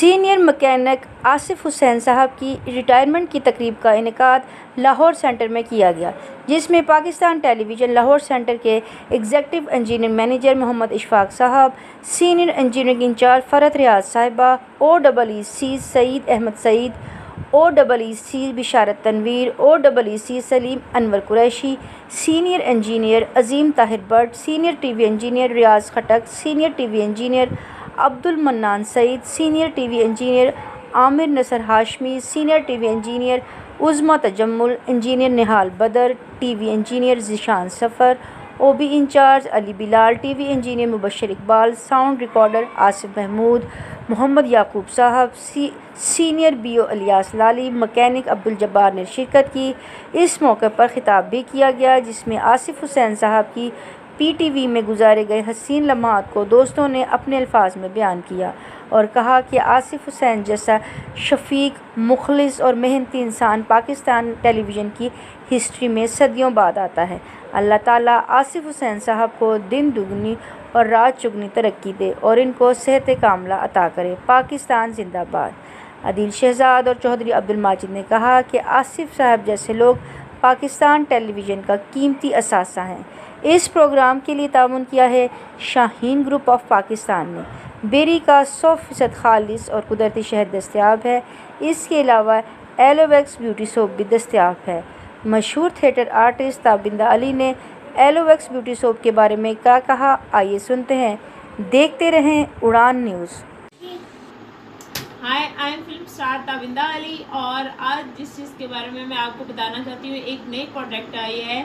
Senior mechanic Asif حسین صاحب کی retirement کی تقریب کا انعقاد لاہور سینٹر میں کیا گیا، جس میں Pakistan television Lahore centre کے executive engineer manager Muhammad Ishfaq sahib, senior engineering incharge Farhat Riaz sahiba, OEC Saeed Ahmed Saeed, OEC Basharat Tanveer, OEC Saleem Anwar Qureshi, senior engineer Azeem Tahir Butt, senior T وی engineer Riaz Khattak, senior T وی engineer Abdul Mannan Saeed, senior T وی engineer Aamir Nasr Hashmi, senior T وی engineer Uzma Tajammul, engineer Nihal Badar, T وی engineer Zeeshan Safar, OB incharge Ali Bilal, T V engineer Mubashir Iqbal, sound recorder Asif Mahmood, Muhammad Yaqoob sahib, senior BO Ilyas Lali, mechanic Abdul Jabbar نے شرکت کی۔ اس موقع پر خطاب بھی کیا گیا، جس میں آصف حسین صاحب کی PTV میں گزارے گئے حسین لمحات کو دوستوں نے اپنے الفاظ میں بیان کیا اور کہا کہ آصف حسین جیسا شفیق، مخلص اور محنتی انسان پاکستان ٹیلی ویژن کی ہسٹری میں صدیوں بعد آتا ہے۔ اللہ تعالیٰ آصف حسین صاحب کو دن دگنی اور رات چگنی ترقی دے اور ان کو صحت کاملہ عطا کرے۔ پاکستان زندہ باد۔ عدیل شہزاد اور چودھری عبدالماجد نے کہا کہ آصف صاحب جیسے لوگ پاکستان ٹیلی ویژن کا قیمتی اثاثہ ہیں۔ اس پروگرام کے لیے تعاون کیا ہے شاہین گروپ آف پاکستان نے۔ بیری کا 100% خالص اور قدرتی شہد دستیاب ہے۔ اس کے علاوہ ایلوویکس بیوٹی سوپ بھی دستیاب ہے۔ مشہور تھیٹر آرٹسٹ تابندہ علی نے ایلوویکس بیوٹی سوپ کے بارے میں کیا کہا، آئیے سنتے ہیں۔ دیکھتے رہیں Udaan news. Hi, I am film star Tabinda Ali, اور آج جس چیز کے بارے میں آپ کو بتانا چاہتی ہوں، ایک نئی پروڈکٹ آئی ہے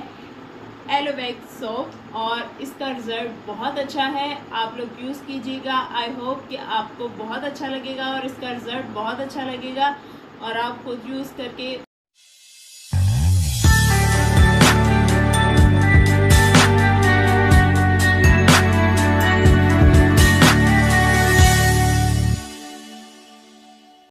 ایلوویکس سوپ، اور اس کا رزلٹ بہت اچھا ہے۔ آپ لوگ یوز کیجیے گا، آئی ہوپ کہ آپ کو بہت اچھا لگے گا اور اس کا رزلٹ بہت اچھا لگے گا، اور آپ خود یوز کر کے